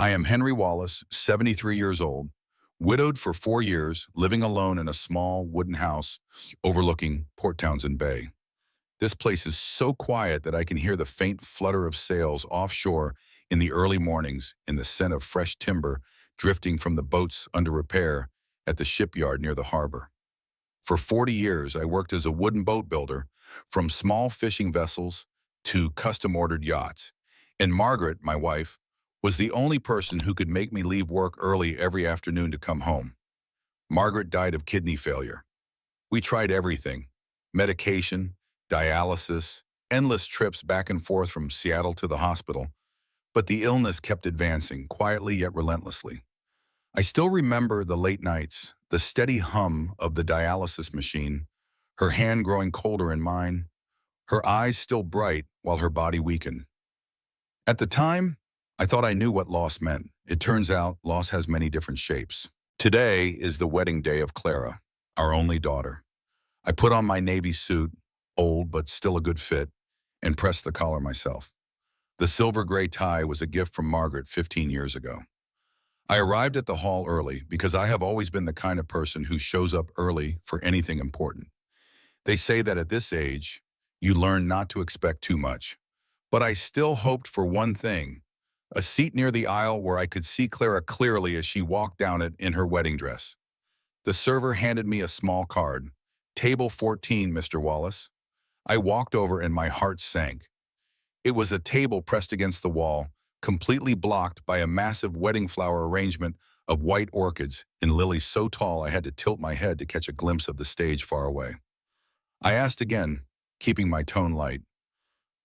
I am Henry Wallace, 73 years old, widowed for 4 years, living alone in a small wooden house overlooking Port Townsend Bay. This place is so quiet that I can hear the faint flutter of sails offshore in the early mornings and the scent of fresh timber drifting from the boats under repair at the shipyard near the harbor. For 40 years, I worked as a wooden boat builder, from small fishing vessels to custom-ordered yachts. And Margaret, my wife, was the only person who could make me leave work early every afternoon to come home. Margaret died of kidney failure. We tried everything: medication, dialysis, endless trips back and forth from Seattle to the hospital. But the illness kept advancing, quietly yet relentlessly. I still remember the late nights, the steady hum of the dialysis machine, her hand growing colder in mine, her eyes still bright while her body weakened. At the time, I thought I knew what loss meant. It turns out loss has many different shapes. Today is the wedding day of Clara, our only daughter. I put on my navy suit, old but still a good fit, and pressed the collar myself. The silver gray tie was a gift from Margaret 15 years ago. I arrived at the hall early because I have always been the kind of person who shows up early for anything important. They say that at this age, you learn not to expect too much. But I still hoped for one thing: a seat near the aisle where I could see Clara clearly as she walked down it in her wedding dress. The server handed me a small card. "Table 14, Mr. Wallace." I walked over and my heart sank. It was a table pressed against the wall, completely blocked by a massive wedding flower arrangement of white orchids in lilies so tall I had to tilt my head to catch a glimpse of the stage far away. I asked again, keeping my tone light,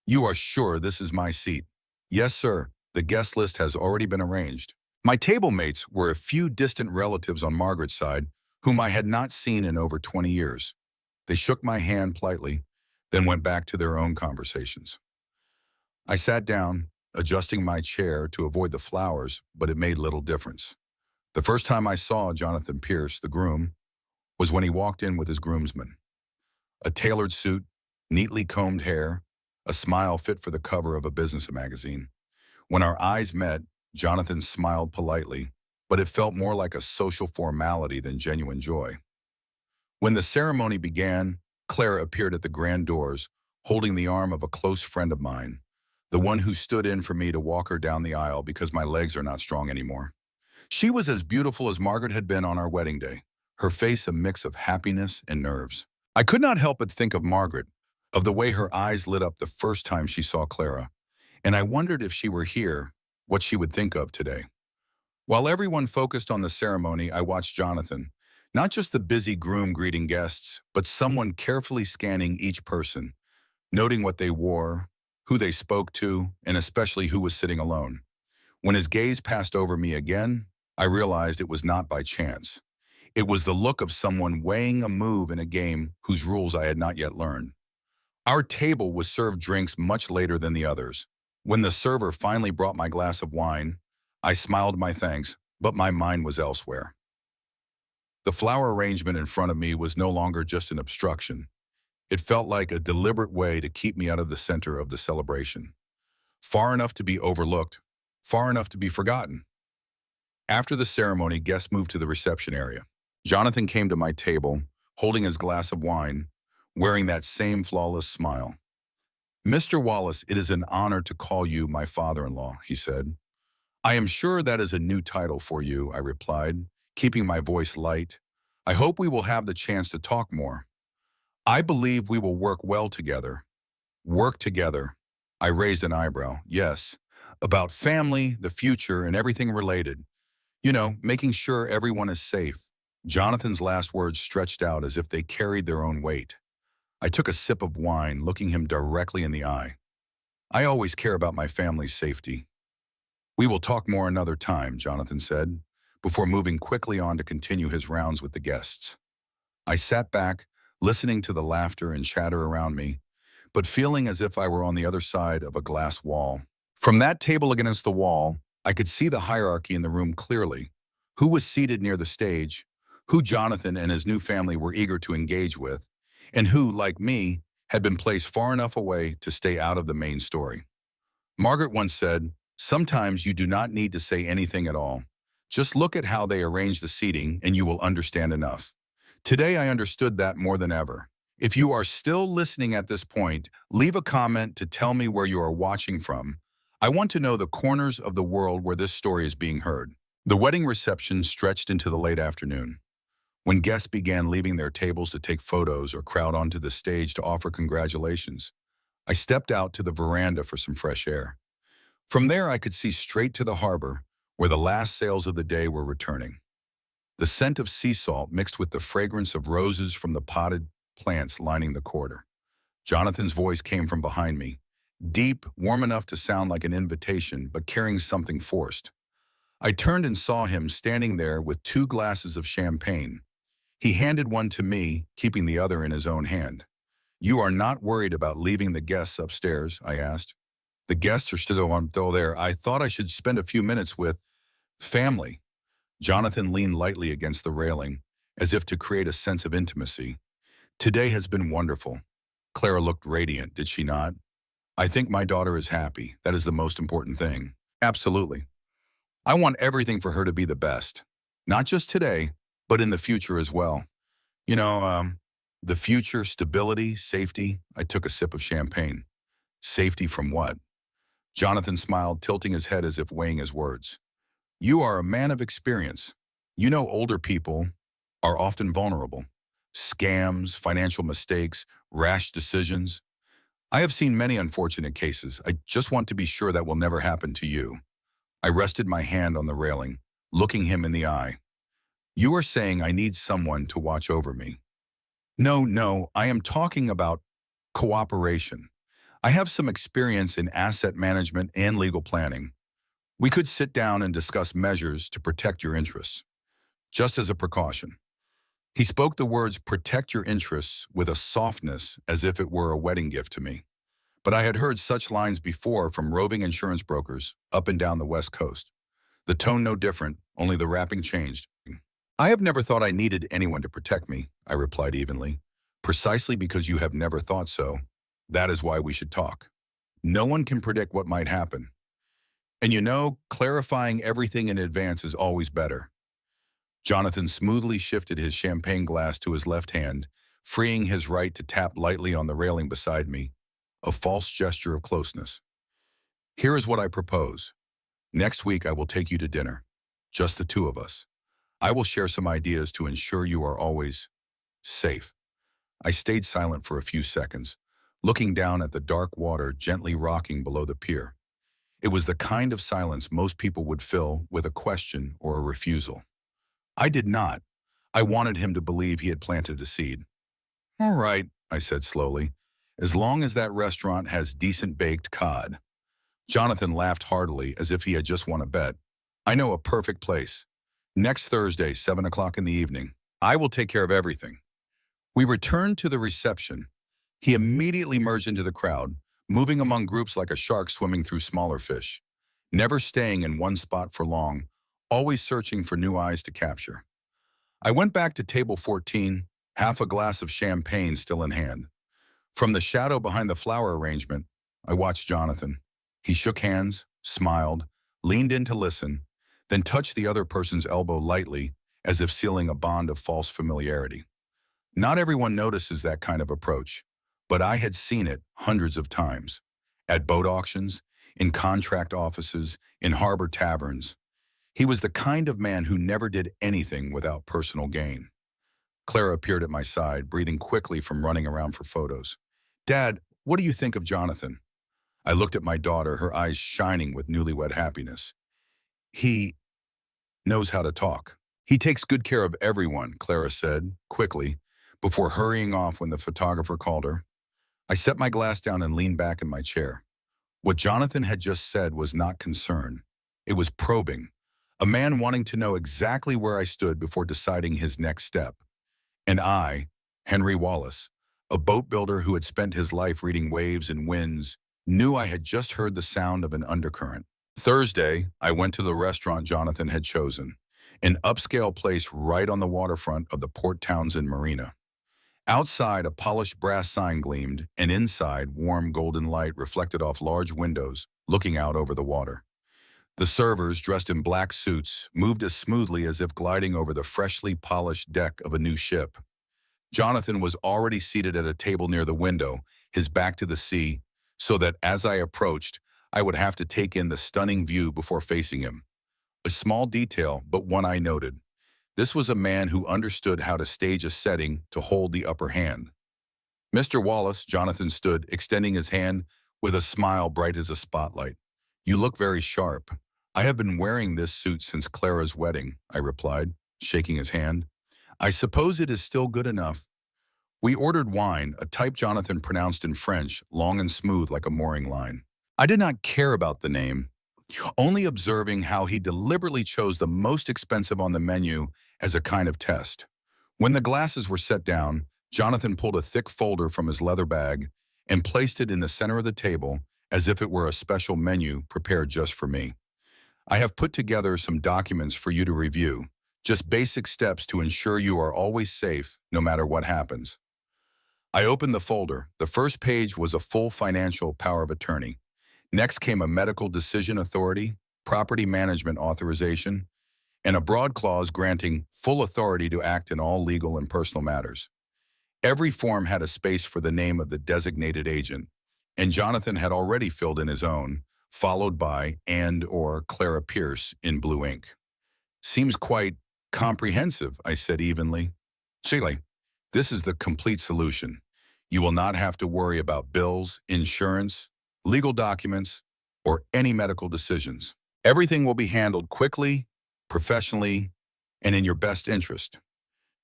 "You are sure this is my seat?" "Yes, sir. The guest list has already been arranged." My table mates were a few distant relatives on Margaret's side, whom I had not seen in over 20 years. They shook my hand politely, then went back to their own conversations. I sat down, adjusting my chair to avoid the flowers, but it made little difference. The first time I saw Jonathan Pierce, the groom, was when he walked in with his groomsmen. A tailored suit, neatly combed hair, a smile fit for the cover of a business magazine. When our eyes met, Jonathan smiled politely, but it felt more like a social formality than genuine joy. When the ceremony began, Clara appeared at the grand doors, holding the arm of a close friend of mine, the one who stood in for me to walk her down the aisle because my legs are not strong anymore. She was as beautiful as Margaret had been on our wedding day, her face a mix of happiness and nerves. I could not help but think of Margaret, of the way her eyes lit up the first time she saw Clara, and I wondered if she were here, what she would think of today. While everyone focused on the ceremony, I watched Jonathan, not just the busy groom greeting guests, but someone carefully scanning each person, noting what they wore, who they spoke to, and especially who was sitting alone. When his gaze passed over me again, I realized it was not by chance. It was the look of someone weighing a move in a game whose rules I had not yet learned. Our table was served drinks much later than the others. When the server finally brought my glass of wine, I smiled my thanks, but my mind was elsewhere. The flower arrangement in front of me was no longer just an obstruction. It felt like a deliberate way to keep me out of the center of the celebration. Far enough to be overlooked, far enough to be forgotten. After the ceremony, guests moved to the reception area. Jonathan came to my table, holding his glass of wine, wearing that same flawless smile. "Mr. Wallace, it is an honor to call you my father-in-law," he said. "I am sure that is a new title for you," I replied, keeping my voice light. "I hope we will have the chance to talk more. I believe we will work well together." "Work together?" I raised an eyebrow. "Yes, about family, the future, and everything related. You know, making sure everyone is safe." Jonathan's last words stretched out as if they carried their own weight. I took a sip of wine, looking him directly in the eye. "I always care about my family's safety." "We will talk more another time," Jonathan said, before moving quickly on to continue his rounds with the guests. I sat back, listening to the laughter and chatter around me, but feeling as if I were on the other side of a glass wall. From that table against the wall, I could see the hierarchy in the room clearly: who was seated near the stage, who Jonathan and his new family were eager to engage with, and who, like me, had been placed far enough away to stay out of the main story. Margaret once said, Sometimes you do not need to say anything at all. Just look at how they arrange the seating and you will understand enough. Today I understood that more than ever. If you are still listening at this point, leave a comment to tell me where you are watching from. I want to know the corners of the world where this story is being heard. The wedding reception stretched into the late afternoon. When guests began leaving their tables to take photos or crowd onto the stage to offer congratulations, I stepped out to the veranda for some fresh air. From there, I could see straight to the harbor, where the last sails of the day were returning. The scent of sea salt mixed with the fragrance of roses from the potted plants lining the quarter. Jonathan's voice came from behind me, deep, warm enough to sound like an invitation, but carrying something forced. I turned and saw him standing there with 2 glasses of champagne. He handed one to me, keeping the other in his own hand. "You are not worried about leaving the guests upstairs?" I asked. "The guests are still there. I thought I should spend a few minutes with family." Jonathan leaned lightly against the railing, as if to create a sense of intimacy. "Today has been wonderful." Clara looked radiant, did she not? "I think my daughter is happy. That is the most important thing." "Absolutely. I want everything for her to be the best. Not just today, but in the future as well. You know, the future, stability, safety." I took a sip of champagne. "Safety from what?" Jonathan smiled, tilting his head as if weighing his words. "You are a man of experience. You know older people are often vulnerable. Scams, financial mistakes, rash decisions. I have seen many unfortunate cases. I just want to be sure that will never happen to you." I rested my hand on the railing, looking him in the eye. "You are saying I need someone to watch over me." No, I am talking about cooperation. I have some experience in asset management and legal planning. We could sit down and discuss measures to protect your interests, just as a precaution." He spoke the words "protect your interests" with a softness as if it were a wedding gift to me. But I had heard such lines before from roving insurance brokers up and down the West Coast. The tone no different, only the wrapping changed. "I have never thought I needed anyone to protect me," I replied evenly. "Precisely because you have never thought so. That is why we should talk. No one can predict what might happen. And you know, clarifying everything in advance is always better." Jonathan smoothly shifted his champagne glass to his left hand, freeing his right to tap lightly on the railing beside me, a false gesture of closeness. "Here is what I propose. Next week I will take you to dinner. Just the 2 of us. I will share some ideas to ensure you are always safe." I stayed silent for a few seconds, looking down at the dark water gently rocking below the pier. It was the kind of silence most people would fill with a question or a refusal. I did not. I wanted him to believe he had planted a seed. "All right," I said slowly, "as long as that restaurant has decent baked cod." Jonathan laughed heartily as if he had just won a bet. "I know a perfect place. Next Thursday, 7 o'clock in the evening. I will take care of everything." We returned to the reception. He immediately merged into the crowd, moving among groups like a shark swimming through smaller fish, never staying in one spot for long, always searching for new eyes to capture. I went back to table 14, half a glass of champagne still in hand. From the shadow behind the flower arrangement, I watched Jonathan. He shook hands, smiled, leaned in to listen, then touched the other person's elbow lightly, as if sealing a bond of false familiarity. Not everyone notices that kind of approach, but I had seen it hundreds of times. At boat auctions, in contract offices, in harbor taverns. He was the kind of man who never did anything without personal gain. Clara appeared at my side, breathing quickly from running around for photos. "Dad, what do you think of Jonathan?" I looked at my daughter, her eyes shining with newlywed happiness. "He knows how to talk. He takes good care of everyone," Clara said, quickly, before hurrying off when the photographer called her. I set my glass down and leaned back in my chair. What Jonathan had just said was not concern. It was probing, a man wanting to know exactly where I stood before deciding his next step. And I, Henry Wallace, a boat builder who had spent his life reading waves and winds, knew I had just heard the sound of an undercurrent. Thursday, I went to the restaurant Jonathan had chosen, an upscale place right on the waterfront of the Port Townsend Marina. Outside, a polished brass sign gleamed, and inside, warm golden light reflected off large windows, looking out over the water. The servers, dressed in black suits, moved as smoothly as if gliding over the freshly polished deck of a new ship. Jonathan was already seated at a table near the window, his back to the sea, so that as I approached, I would have to take in the stunning view before facing him. A small detail, but one I noted. This was a man who understood how to stage a setting to hold the upper hand. Mr. Wallace, Jonathan stood, extending his hand with a smile bright as a spotlight. You look very sharp. I have been wearing this suit since Clara's wedding, I replied, shaking his hand. I suppose it is still good enough. We ordered wine, a type Jonathan pronounced in French, long and smooth like a mooring line. I did not care about the name, only observing how he deliberately chose the most expensive on the menu as a kind of test. When the glasses were set down, Jonathan pulled a thick folder from his leather bag and placed it in the center of the table as if it were a special menu prepared just for me. I have put together some documents for you to review, just basic steps to ensure you are always safe no matter what happens. I opened the folder. The first page was a full financial power of attorney. Next came a medical decision authority, property management authorization, and a broad clause granting full authority to act in all legal and personal matters. Every form had a space for the name of the designated agent, and Jonathan had already filled in his own, followed by and/or Clara Pierce in blue ink. Seems quite comprehensive, I said evenly. Sheila, this is the complete solution. You will not have to worry about bills, insurance, legal documents, or any medical decisions. Everything will be handled quickly, professionally, and in your best interest.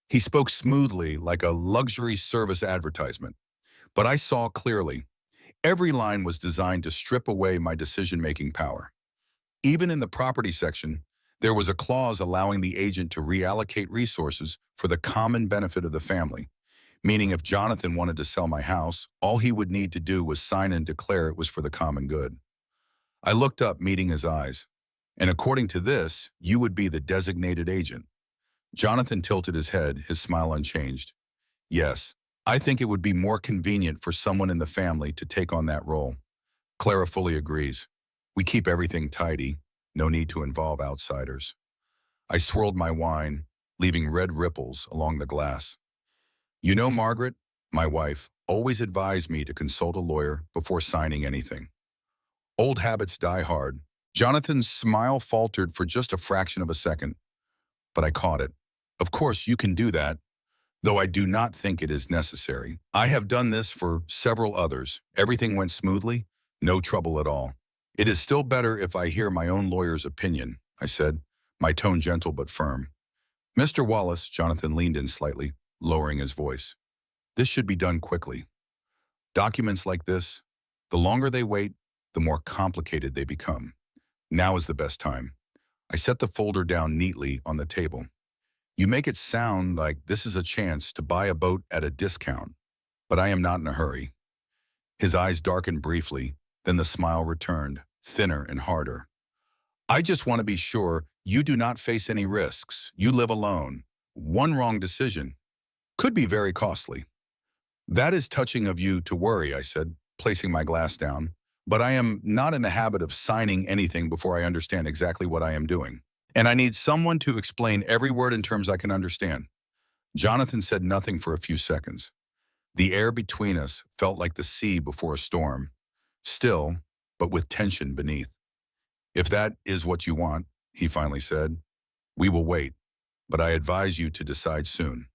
He spoke smoothly like a luxury service advertisement, but I saw clearly. Every line was designed to strip away my decision-making power. Even in the property section, there was a clause allowing the agent to reallocate resources for the common benefit of the family, meaning if Jonathan wanted to sell my house, all he would need to do was sign and declare it was for the common good. I looked up, meeting his eyes, and according to this, you would be the designated agent. Jonathan tilted his head, his smile unchanged. Yes, I think it would be more convenient for someone in the family to take on that role. Clara fully agrees. We keep everything tidy, no need to involve outsiders. I swirled my wine, leaving red ripples along the glass. You know, Margaret, my wife, always advised me to consult a lawyer before signing anything. Old habits die hard. Jonathan's smile faltered for just a fraction of a second, but I caught it. Of course, you can do that, though I do not think it is necessary. I have done this for several others. Everything went smoothly, no trouble at all. It is still better if I hear my own lawyer's opinion, I said, my tone gentle but firm. Mr. Wallace, Jonathan leaned in slightly, lowering his voice. This should be done quickly. Documents like this, the longer they wait, the more complicated they become. Now is the best time. I set the folder down neatly on the table. You make it sound like this is a chance to buy a boat at a discount, but I am not in a hurry. His eyes darkened briefly, then the smile returned, thinner and harder. I just want to be sure you do not face any risks. You live alone. One wrong decision could be very costly. That is touching of you to worry, I said, placing my glass down, but I am not in the habit of signing anything before I understand exactly what I am doing. And I need someone to explain every word in terms I can understand. Jonathan said nothing for a few seconds. The air between us felt like the sea before a storm, still, but with tension beneath. If that is what you want, he finally said, we will wait, but I advise you to decide soon.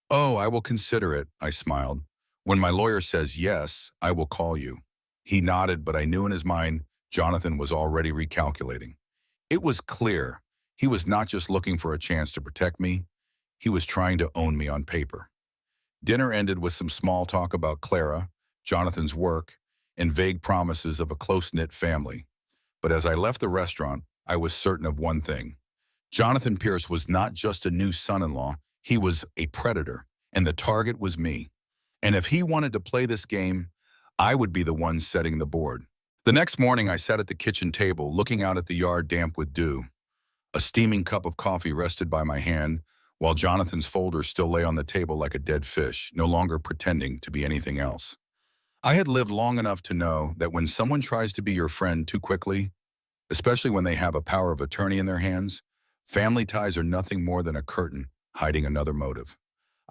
Oh, I will consider it, I smiled. When my lawyer says yes, I will call you. He nodded, but I knew in his mind Jonathan was already recalculating. It was clear he was not just looking for a chance to protect me, he was trying to own me on paper. Dinner ended with some small talk about Clara, Jonathan's work, and vague promises of a close-knit family. But as I left the restaurant, I was certain of one thing. Jonathan Pierce was not just a new son-in-law, he was a predator, and the target was me. And if he wanted to play this game, I would be the one setting the board. The next morning, I sat at the kitchen table, looking out at the yard damp with dew. A steaming cup of coffee rested by my hand, while Jonathan's folder still lay on the table like a dead fish, no longer pretending to be anything else. I had lived long enough to know that when someone tries to be your friend too quickly, especially when they have a power of attorney in their hands. Family ties are nothing more than a curtain hiding another motive.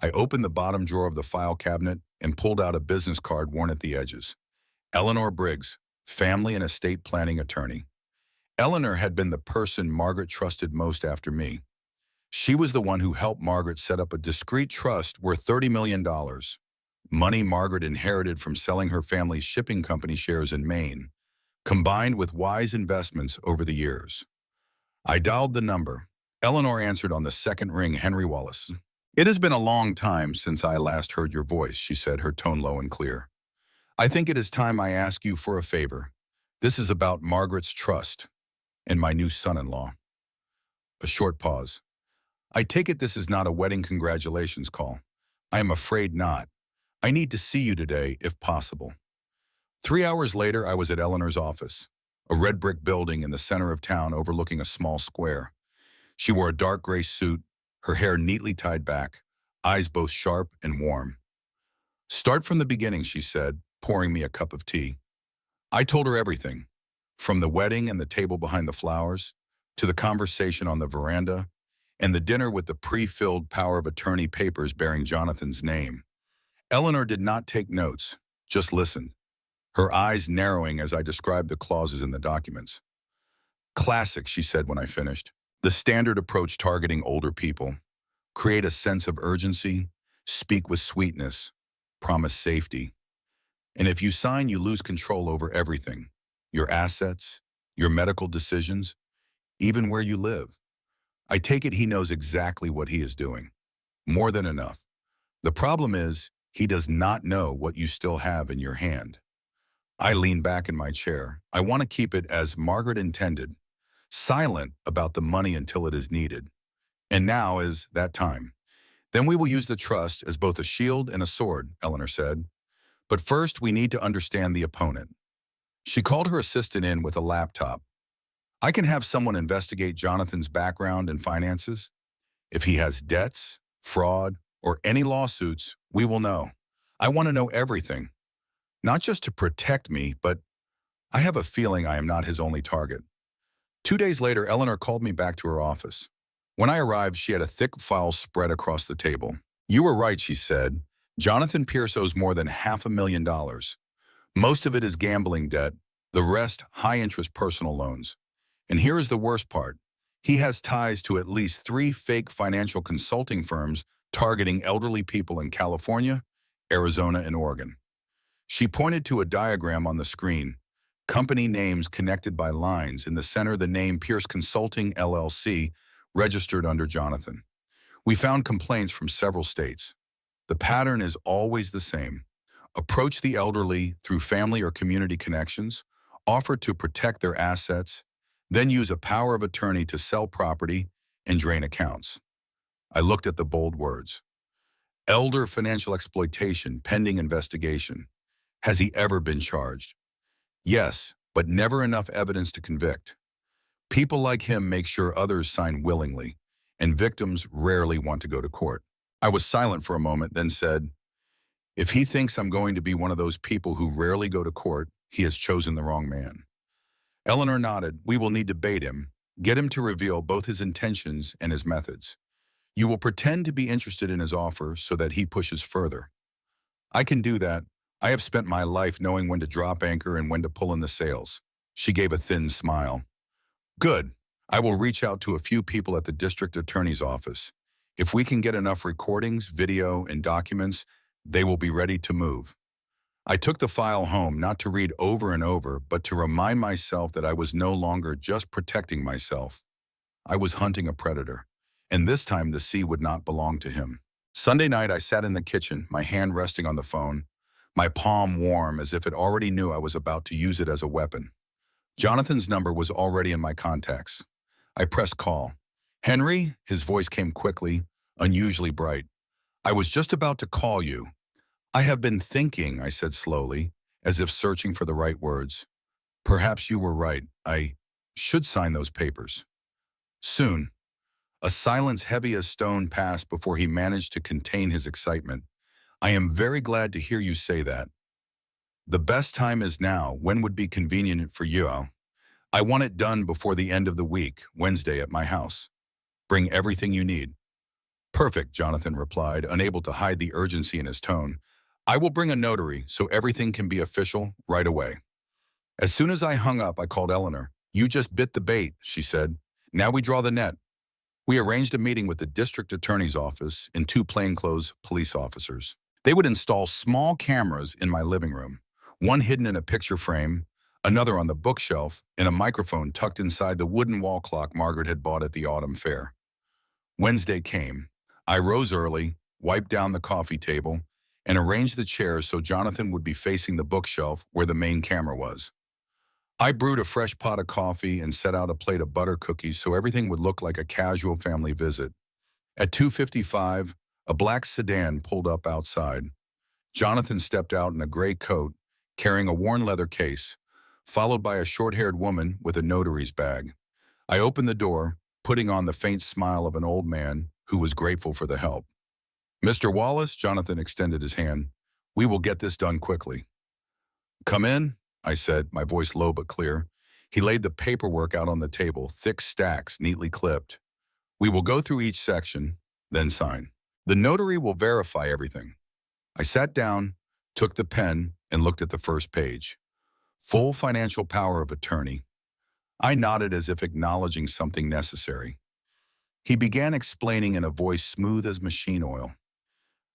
I opened the bottom drawer of the file cabinet and pulled out a business card worn at the edges. Eleanor Briggs, family and estate planning attorney. Eleanor had been the person Margaret trusted most after me. She was the one who helped Margaret set up a discreet trust worth $30 million, money Margaret inherited from selling her family's shipping company shares in Maine, combined with wise investments over the years. I dialed the number. Eleanor answered on the second ring. Henry Wallace. "It has been a long time since I last heard your voice," she said, her tone low and clear. "I think it is time I ask you for a favor. This is about Margaret's trust and my new son-in-law." A short pause. "I take it this is not a wedding congratulations call." "I am afraid not. I need to see you today, if possible." 3 hours later, I was at Eleanor's office, a red brick building in the center of town overlooking a small square. She wore a dark gray suit, her hair neatly tied back, eyes both sharp and warm. "Start from the beginning," she said, pouring me a cup of tea. I told her everything, from the wedding and the table behind the flowers, to the conversation on the veranda, and the dinner with the pre-filled power of attorney papers bearing Jonathan's name. Eleanor did not take notes, just listened, her eyes narrowing as I described the clauses in the documents. "Classic," she said when I finished. "The standard approach targeting older people. Create a sense of urgency, speak with sweetness, promise safety. And if you sign, you lose control over everything. Your assets, your medical decisions, even where you live." I take it he knows exactly what he is doing. More than enough. The problem is, he does not know what you still have in your hand. I lean back in my chair. I want to keep it as Margaret intended, silent about the money until it is needed. And now is that time. "Then we will use the trust as both a shield and a sword," Eleanor said. "But first, we need to understand the opponent." She called her assistant in with a laptop. "I can have someone investigate Jonathan's background and finances. If he has debts, fraud, or any lawsuits, we will know. I want to know everything. Not just to protect me, but I have a feeling I am not his only target." 2 days later, Eleanor called me back to her office. When I arrived, she had a thick file spread across the table. "You were right," she said. "Jonathan Pierce owes more than $500,000. Most of it is gambling debt, the rest high-interest personal loans. And here is the worst part. He has ties to at least 3 fake financial consulting firms targeting elderly people in California, Arizona, and Oregon." She pointed to a diagram on the screen, company names connected by lines. In the center, the name Pierce Consulting, LLC, registered under Jonathan. "We found complaints from several states. The pattern is always the same. Approach the elderly through family or community connections, offer to protect their assets, then use a power of attorney to sell property and drain accounts." I looked at the bold words. "Elder financial exploitation, pending investigation." Has he ever been charged? Yes, but never enough evidence to convict. People like him make sure others sign willingly, and victims rarely want to go to court. I was silent for a moment, then said, "If he thinks I'm going to be one of those people who rarely go to court, he has chosen the wrong man." Eleanor nodded. "We will need to bait him, get him to reveal both his intentions and his methods. You will pretend to be interested in his offer so that he pushes further." "I can do that. I have spent my life knowing when to drop anchor and when to pull in the sails." She gave a thin smile. "Good. I will reach out to a few people at the district attorney's office. If we can get enough recordings, video, and documents, they will be ready to move." I took the file home, not to read over and over, but to remind myself that I was no longer just protecting myself. I was hunting a predator, and this time the sea would not belong to him. Sunday night, I sat in the kitchen, my hand resting on the phone, my palm warm as if it already knew I was about to use it as a weapon. Jonathan's number was already in my contacts. I pressed call. "Henry?" His voice came quickly, unusually bright. "I was just about to call you." "I have been thinking," I said slowly, as if searching for the right words. "Perhaps you were right. I should sign those papers." "Soon." A silence heavy as stone passed before he managed to contain his excitement. "I am very glad to hear you say that. The best time is now. When would be convenient for you?" I want it done before the end of the week, Wednesday at my house. Bring everything you need. Perfect, Jonathan replied, unable to hide the urgency in his tone. I will bring a notary so everything can be official right away. As soon as I hung up, I called Eleanor. You just bit the bait, she said. Now we draw the net. We arranged a meeting with the district attorney's office and two plainclothes police officers. They would install small cameras in my living room, one hidden in a picture frame, another on the bookshelf, and a microphone tucked inside the wooden wall clock Margaret had bought at the autumn fair. Wednesday came. I rose early, wiped down the coffee table, and arranged the chairs so Jonathan would be facing the bookshelf where the main camera was. I brewed a fresh pot of coffee and set out a plate of butter cookies so everything would look like a casual family visit. At 2:55, a black sedan pulled up outside. Jonathan stepped out in a gray coat, carrying a worn leather case, followed by a short-haired woman with a notary's bag. I opened the door, putting on the faint smile of an old man who was grateful for the help. Mr. Wallace, Jonathan extended his hand. We will get this done quickly. Come in, I said, my voice low but clear. He laid the paperwork out on the table, thick stacks neatly clipped. We will go through each section, then sign. The notary will verify everything. I sat down, took the pen, and looked at the first page. Full financial power of attorney. I nodded as if acknowledging something necessary. He began explaining in a voice smooth as machine oil.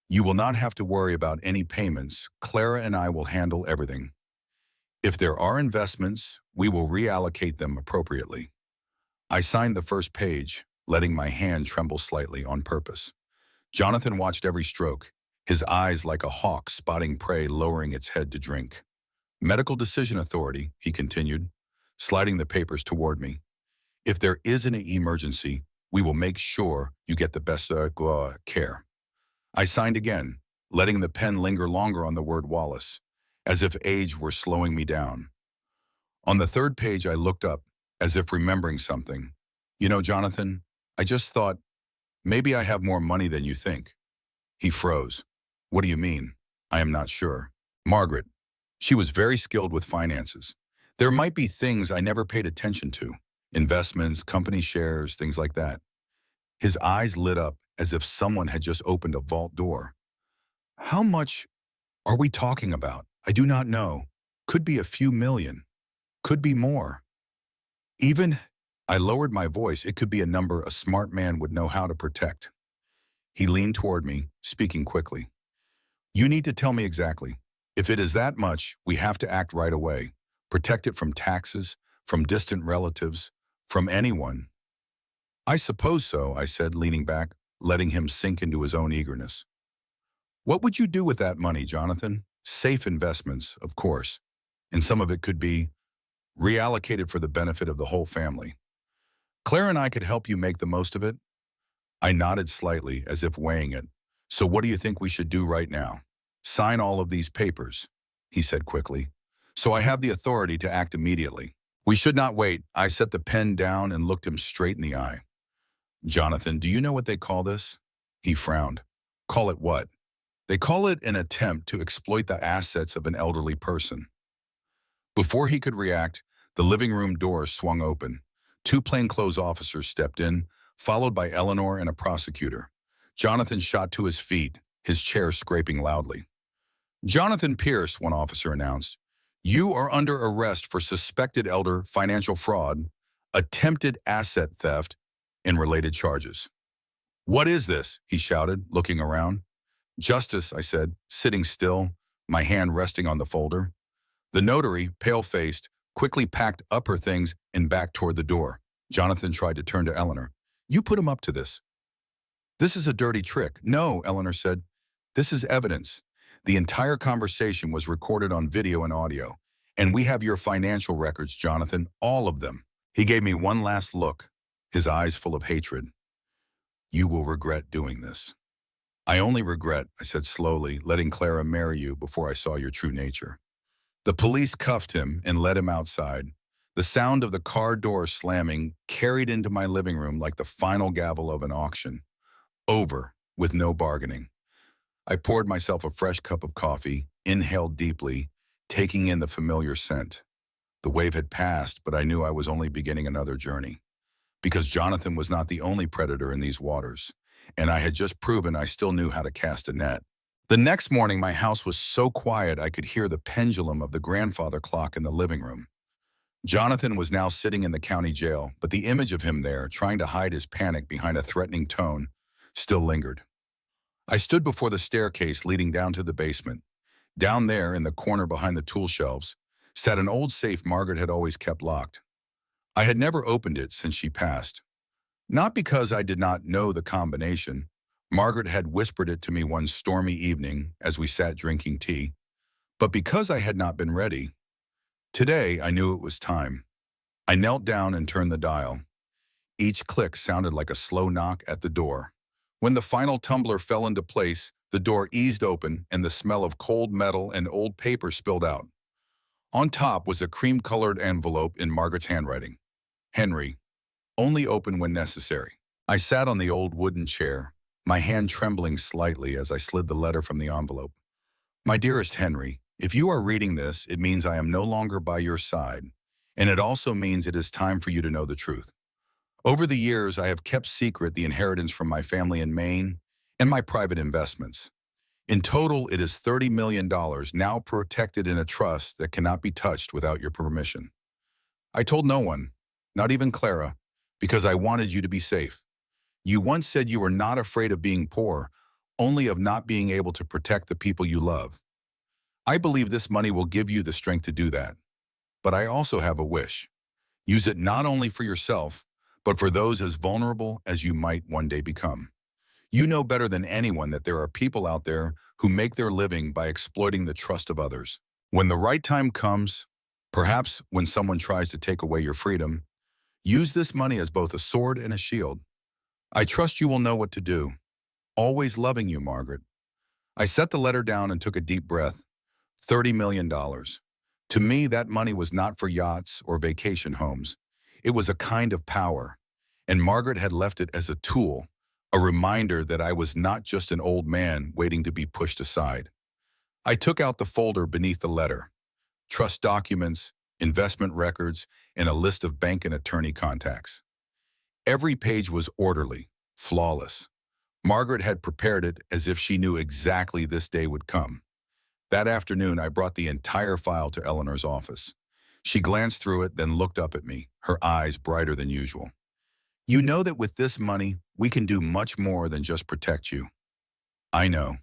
You will not have to worry about any payments. Clara and I will handle everything. If there are investments, we will reallocate them appropriately. I signed the first page, letting my hand tremble slightly on purpose. Jonathan watched every stroke, his eyes like a hawk spotting prey lowering its head to drink. Medical Decision Authority, he continued, sliding the papers toward me. If there is an emergency, we will make sure you get the best care. I signed again, letting the pen linger longer on the word Wallace, as if age were slowing me down. On the third page, I looked up, as if remembering something. You know, Jonathan, I just thought, maybe I have more money than you think. He froze. What do you mean? I am not sure. Margaret. She was very skilled with finances. There might be things I never paid attention to. Investments, company shares, things like that. His eyes lit up as if someone had just opened a vault door. How much are we talking about? I do not know. Could be a few million. Could be more. Even, I lowered my voice, it could be a number a smart man would know how to protect. He leaned toward me, speaking quickly. You need to tell me exactly. If it is that much, we have to act right away. Protect it from taxes, from distant relatives, from anyone. I suppose so, I said, leaning back, letting him sink into his own eagerness. What would you do with that money, Jonathan? Safe investments, of course. And some of it could be reallocated for the benefit of the whole family. Claire and I could help you make the most of it. I nodded slightly, as if weighing it. So what do you think we should do right now? Sign all of these papers, he said quickly. So I have the authority to act immediately. We should not wait. I set the pen down and looked him straight in the eye. Jonathan, do you know what they call this? He frowned. Call it what? They call it an attempt to exploit the assets of an elderly person. Before he could react, the living room door swung open. Two plainclothes officers stepped in, followed by Eleanor and a prosecutor. Jonathan shot to his feet, his chair scraping loudly. Jonathan Pierce, one officer announced, you are under arrest for suspected elder financial fraud, attempted asset theft, and related charges. What is this? He shouted, looking around. Justice, I said, sitting still, my hand resting on the folder. The notary, pale-faced, quickly packed up her things and backed toward the door. Jonathan tried to turn to Eleanor. You put him up to this. This is a dirty trick. No, Eleanor said. This is evidence. The entire conversation was recorded on video and audio. And we have your financial records, Jonathan, all of them. He gave me one last look, his eyes full of hatred. You will regret doing this. I only regret, I said slowly, letting Clara marry you before I saw your true nature. The police cuffed him and led him outside. The sound of the car door slamming carried into my living room like the final gavel of an auction. Over, with no bargaining. I poured myself a fresh cup of coffee, inhaled deeply, taking in the familiar scent. The wave had passed, but I knew I was only beginning another journey. Because Jonathan was not the only predator in these waters, and I had just proven I still knew how to cast a net. The next morning, my house was so quiet I could hear the pendulum of the grandfather clock in the living room. Jonathan was now sitting in the county jail, but the image of him there, trying to hide his panic behind a threatening tone, still lingered. I stood before the staircase leading down to the basement. Down there, in the corner behind the tool shelves, sat an old safe Margaret had always kept locked. I had never opened it since she passed. Not because I did not know the combination. Margaret had whispered it to me one stormy evening as we sat drinking tea, but because I had not been ready. Today, I knew it was time. I knelt down and turned the dial. Each click sounded like a slow knock at the door. When the final tumbler fell into place, the door eased open and the smell of cold metal and old paper spilled out. On top was a cream-colored envelope in Margaret's handwriting. Henry, only open when necessary. I sat on the old wooden chair, my hand trembling slightly as I slid the letter from the envelope. My dearest Henry, if you are reading this, it means I am no longer by your side, and it also means it is time for you to know the truth. Over the years, I have kept secret the inheritance from my family in Maine and my private investments. In total, it is $30 million now protected in a trust that cannot be touched without your permission. I told no one, not even Clara, because I wanted you to be safe. You once said you were not afraid of being poor, only of not being able to protect the people you love. I believe this money will give you the strength to do that. But I also have a wish. Use it not only for yourself, but for those as vulnerable as you might one day become. You know better than anyone that there are people out there who make their living by exploiting the trust of others. When the right time comes, perhaps when someone tries to take away your freedom, use this money as both a sword and a shield. I trust you will know what to do. Always loving you, Margaret. I set the letter down and took a deep breath. $30 million. To me, that money was not for yachts or vacation homes. It was a kind of power, and Margaret had left it as a tool, a reminder that I was not just an old man waiting to be pushed aside. I took out the folder beneath the letter. Trust documents, investment records, and a list of bank and attorney contacts. Every page was orderly, flawless. Margaret had prepared it as if she knew exactly this day would come. That afternoon, I brought the entire file to Eleanor's office. She glanced through it, then looked up at me, her eyes brighter than usual. You know that with this money, we can do much more than just protect you. I know,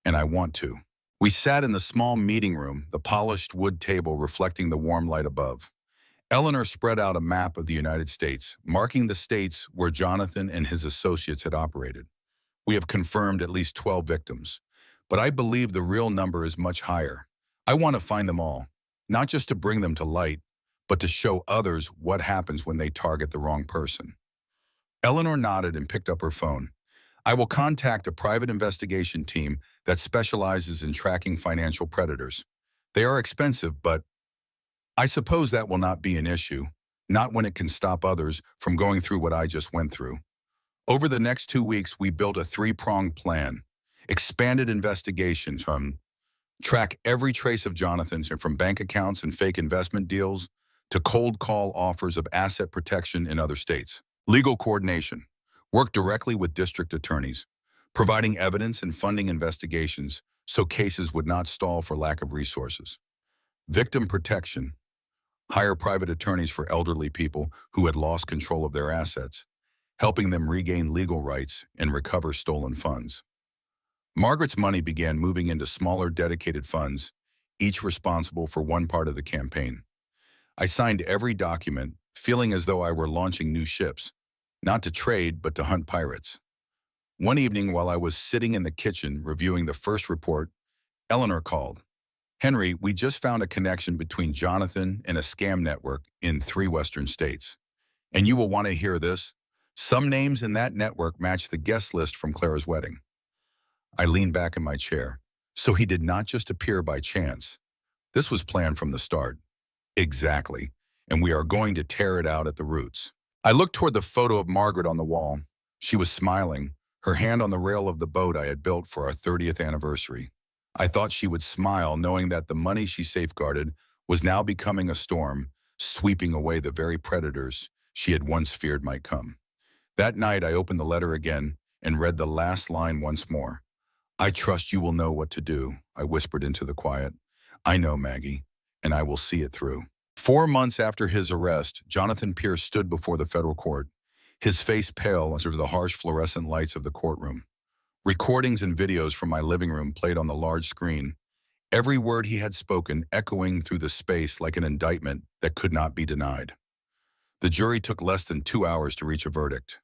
and I want to. We sat in the small meeting room, the polished wood table reflecting the warm light above. Eleanor spread out a map of the United States, marking the states where Jonathan and his associates had operated. We have confirmed at least 12 victims, but I believe the real number is much higher. I want to find them all, not just to bring them to light, but to show others what happens when they target the wrong person. Eleanor nodded and picked up her phone. I will contact a private investigation team that specializes in tracking financial predators. They are expensive, but I suppose that will not be an issue, not when it can stop others from going through what I just went through. Over the next 2 weeks, we built a three-pronged plan. Expanded investigations from track every trace of Jonathan's, from bank accounts and fake investment deals to cold call offers of asset protection in other states. Legal coordination. Work directly with district attorneys, providing evidence and funding investigations so cases would not stall for lack of resources. Victim protection. Hire private attorneys for elderly people who had lost control of their assets, helping them regain legal rights and recover stolen funds. Margaret's money began moving into smaller dedicated funds, each responsible for one part of the campaign. I signed every document, feeling as though I were launching new ships, not to trade, but to hunt pirates. One evening while I was sitting in the kitchen reviewing the first report, Eleanor called. Henry, we just found a connection between Jonathan and a scam network in 3 Western states. And you will want to hear this. Some names in that network match the guest list from Clara's wedding. I leaned back in my chair. So he did not just appear by chance. This was planned from the start. Exactly. And we are going to tear it out at the roots. I looked toward the photo of Margaret on the wall. She was smiling, her hand on the rail of the boat I had built for our 30th anniversary. I thought she would smile, knowing that the money she safeguarded was now becoming a storm, sweeping away the very predators she had once feared might come. That night, I opened the letter again and read the last line once more. "I trust you will know what to do," I whispered into the quiet. "I know, Maggie, and I will see it through." 4 months after his arrest, Jonathan Pierce stood before the federal court, his face pale under the harsh fluorescent lights of the courtroom. Recordings and videos from my living room played on the large screen, every word he had spoken echoing through the space like an indictment that could not be denied. The jury took less than 2 hours to reach a verdict.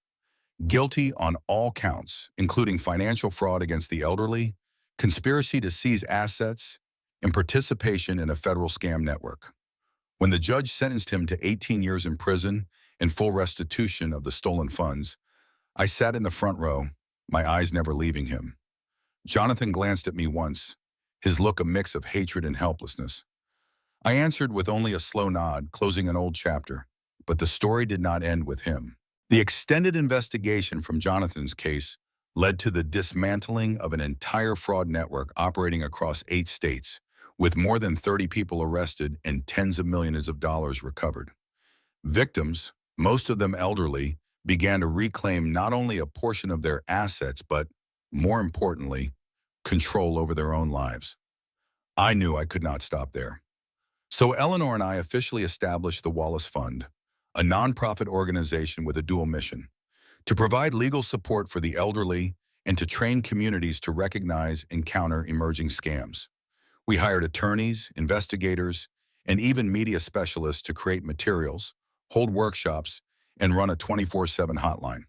Guilty on all counts, including financial fraud against the elderly, conspiracy to seize assets, and participation in a federal scam network. When the judge sentenced him to 18 years in prison and full restitution of the stolen funds, I sat in the front row, my eyes never leaving him. Jonathan glanced at me once, his look a mix of hatred and helplessness. I answered with only a slow nod, closing an old chapter. But the story did not end with him. The extended investigation from Jonathan's case led to the dismantling of an entire fraud network operating across 8 states, with more than 30 people arrested and tens of millions of dollars recovered. Victims, most of them elderly, began to reclaim not only a portion of their assets, but, more importantly, control over their own lives. I knew I could not stop there. So Eleanor and I officially established the Wallace Fund, a nonprofit organization with a dual mission: to provide legal support for the elderly and to train communities to recognize and counter emerging scams. We hired attorneys, investigators, and even media specialists to create materials, hold workshops, and run a 24/7 hotline.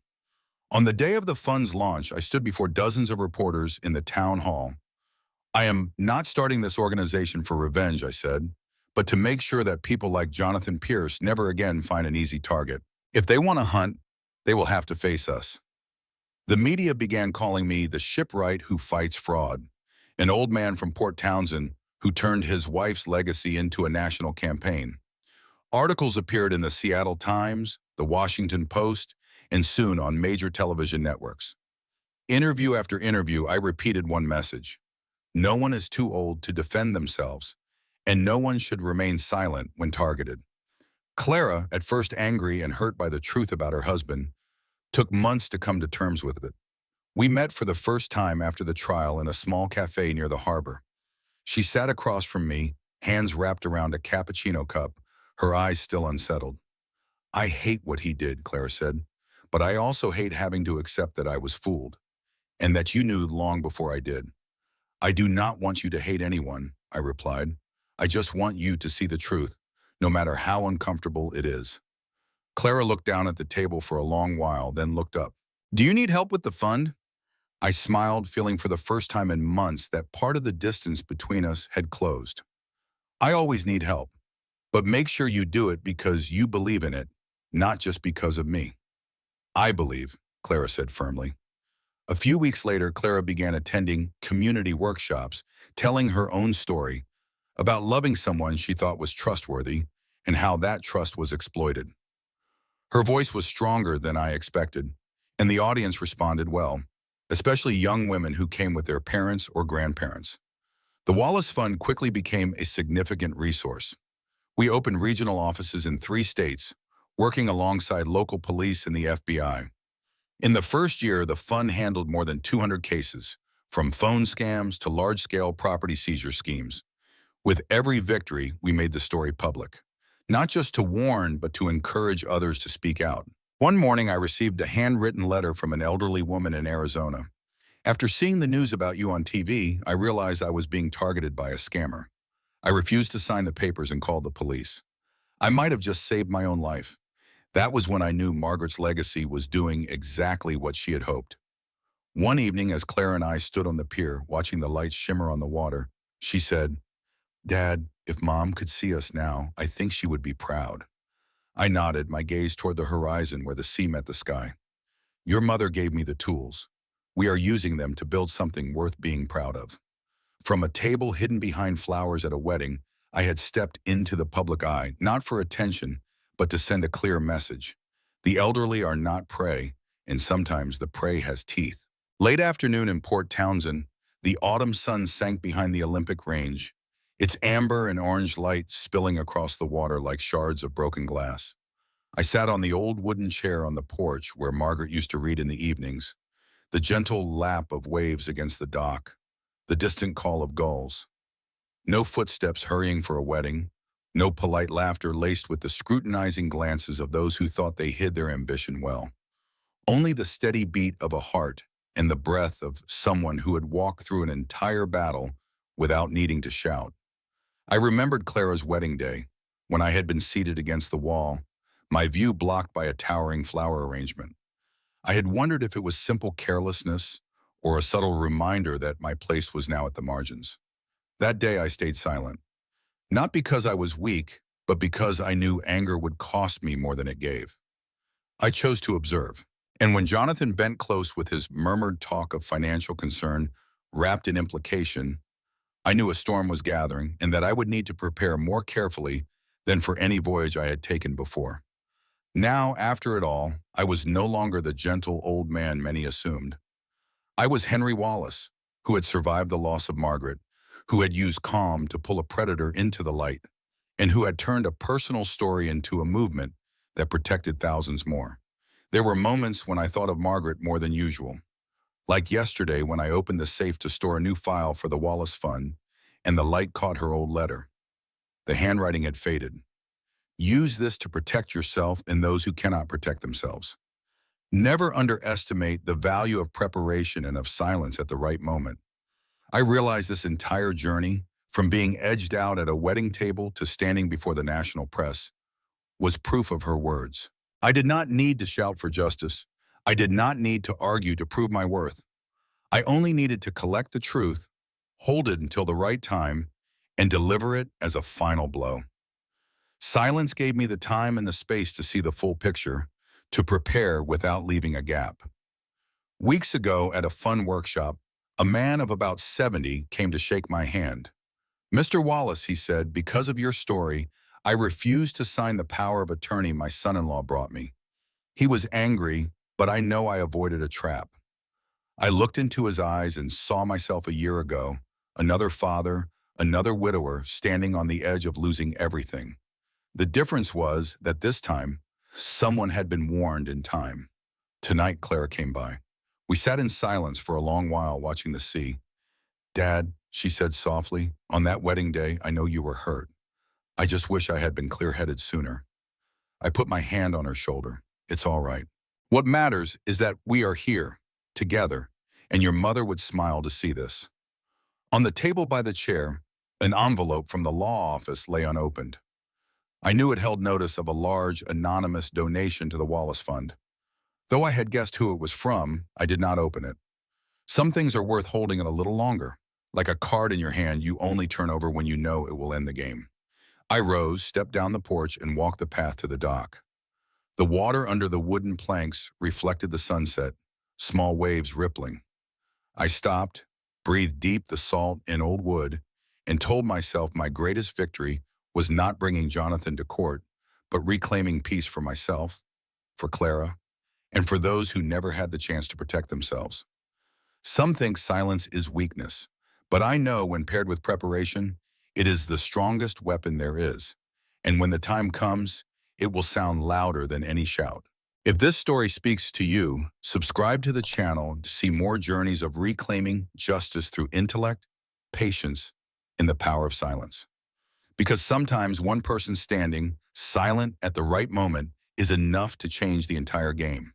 On the day of the fund's launch, I stood before dozens of reporters in the town hall. "I am not starting this organization for revenge," I said, "but to make sure that people like Jonathan Pierce never again find an easy target. If they want to hunt, they will have to face us." The media began calling me the shipwright who fights fraud, an old man from Port Townsend who turned his wife's legacy into a national campaign. Articles appeared in the Seattle Times, the Washington Post, and soon on major television networks. Interview after interview, I repeated one message: no one is too old to defend themselves, and no one should remain silent when targeted. Clara, at first angry and hurt by the truth about her husband, took months to come to terms with it. We met for the first time after the trial in a small cafe near the harbor. She sat across from me, hands wrapped around a cappuccino cup, her eyes still unsettled. "I hate what he did," Clara said, "but I also hate having to accept that I was fooled, and that you knew long before I did." "I do not want you to hate anyone," I replied. "I just want you to see the truth, no matter how uncomfortable it is." Clara looked down at the table for a long while, then looked up. "Do you need help with the fund?" I smiled, feeling for the first time in months that part of the distance between us had closed. "I always need help, but make sure you do it because you believe in it, not just because of me." "I believe," Clara said firmly. A few weeks later, Clara began attending community workshops, telling her own story about loving someone she thought was trustworthy and how that trust was exploited. Her voice was stronger than I expected, and the audience responded well, especially young women who came with their parents or grandparents. The Wallace Fund quickly became a significant resource. We opened regional offices in 3 states, working alongside local police and the FBI. In the first year, the fund handled more than 200 cases, from phone scams to large-scale property seizure schemes. With every victory, we made the story public, not just to warn, but to encourage others to speak out. One morning, I received a handwritten letter from an elderly woman in Arizona. "After seeing the news about you on TV, I realized I was being targeted by a scammer. I refused to sign the papers and called the police. I might have just saved my own life." That was when I knew Margaret's legacy was doing exactly what she had hoped. One evening, as Claire and I stood on the pier, watching the lights shimmer on the water, she said, "Dad, if Mom could see us now, I think she would be proud." I nodded, my gaze toward the horizon where the sea met the sky. "Your mother gave me the tools. We are using them to build something worth being proud of." From a table hidden behind flowers at a wedding, I had stepped into the public eye, not for attention, but to send a clear message. The elderly are not prey, and sometimes the prey has teeth. Late afternoon in Port Townsend, the autumn sun sank behind the Olympic Range, its amber and orange light spilling across the water like shards of broken glass. I sat on the old wooden chair on the porch where Margaret used to read in the evenings, the gentle lap of waves against the dock, the distant call of gulls. No footsteps hurrying for a wedding, no polite laughter laced with the scrutinizing glances of those who thought they hid their ambition well. Only the steady beat of a heart and the breath of someone who had walked through an entire battle without needing to shout. I remembered Clara's wedding day, when I had been seated against the wall, my view blocked by a towering flower arrangement. I had wondered if it was simple carelessness or a subtle reminder that my place was now at the margins. That day I stayed silent, not because I was weak, but because I knew anger would cost me more than it gave. I chose to observe. And when Jonathan bent close with his murmured talk of financial concern wrapped in implication, I knew a storm was gathering and that I would need to prepare more carefully than for any voyage I had taken before. Now, after it all, I was no longer the gentle old man many assumed. I was Henry Wallace, who had survived the loss of Margaret, who had used calm to pull a predator into the light, and who had turned a personal story into a movement that protected thousands more. There were moments when I thought of Margaret more than usual, like yesterday when I opened the safe to store a new file for the Wallace Fund, and the light caught her old letter. The handwriting had faded. Use this to protect yourself and those who cannot protect themselves. Never underestimate the value of preparation and of silence at the right moment. I realized this entire journey, from being edged out at a wedding table to standing before the national press, was proof of her words. I did not need to shout for justice. I did not need to argue to prove my worth. I only needed to collect the truth, hold it until the right time, and deliver it as a final blow. Silence gave me the time and the space to see the full picture, to prepare without leaving a gap. Weeks ago at a fun workshop, a man of about 70 came to shake my hand. "Mr. Wallace," he said, "because of your story, I refuse to sign the power of attorney my son-in-law brought me." He was angry, but I know I avoided a trap. I looked into his eyes and saw myself a year ago, another father, another widower, standing on the edge of losing everything. The difference was that this time, someone had been warned in time. Tonight, Clara came by. We sat in silence for a long while watching the sea. "Dad," she said softly, "on that wedding day, I know you were hurt. I just wish I had been clear-headed sooner." I put my hand on her shoulder. "It's all right. What matters is that we are here, together, and your mother would smile to see this." On the table by the chair, an envelope from the law office lay unopened. I knew it held notice of a large, anonymous donation to the Wallace Fund. Though I had guessed who it was from, I did not open it. Some things are worth holding it a little longer, like a card in your hand you only turn over when you know it will end the game. I rose, stepped down the porch, and walked the path to the dock. The water under the wooden planks reflected the sunset, small waves rippling. I stopped, breathed deep the salt and old wood, and told myself my greatest victory was not bringing Jonathan to court, but reclaiming peace for myself, for Clara, and for those who never had the chance to protect themselves. Some think silence is weakness, but I know when paired with preparation, it is the strongest weapon there is. And when the time comes, it will sound louder than any shout. If this story speaks to you, subscribe to the channel to see more journeys of reclaiming justice through intellect, patience, and the power of silence. Because sometimes one person standing, silent at the right moment, is enough to change the entire game.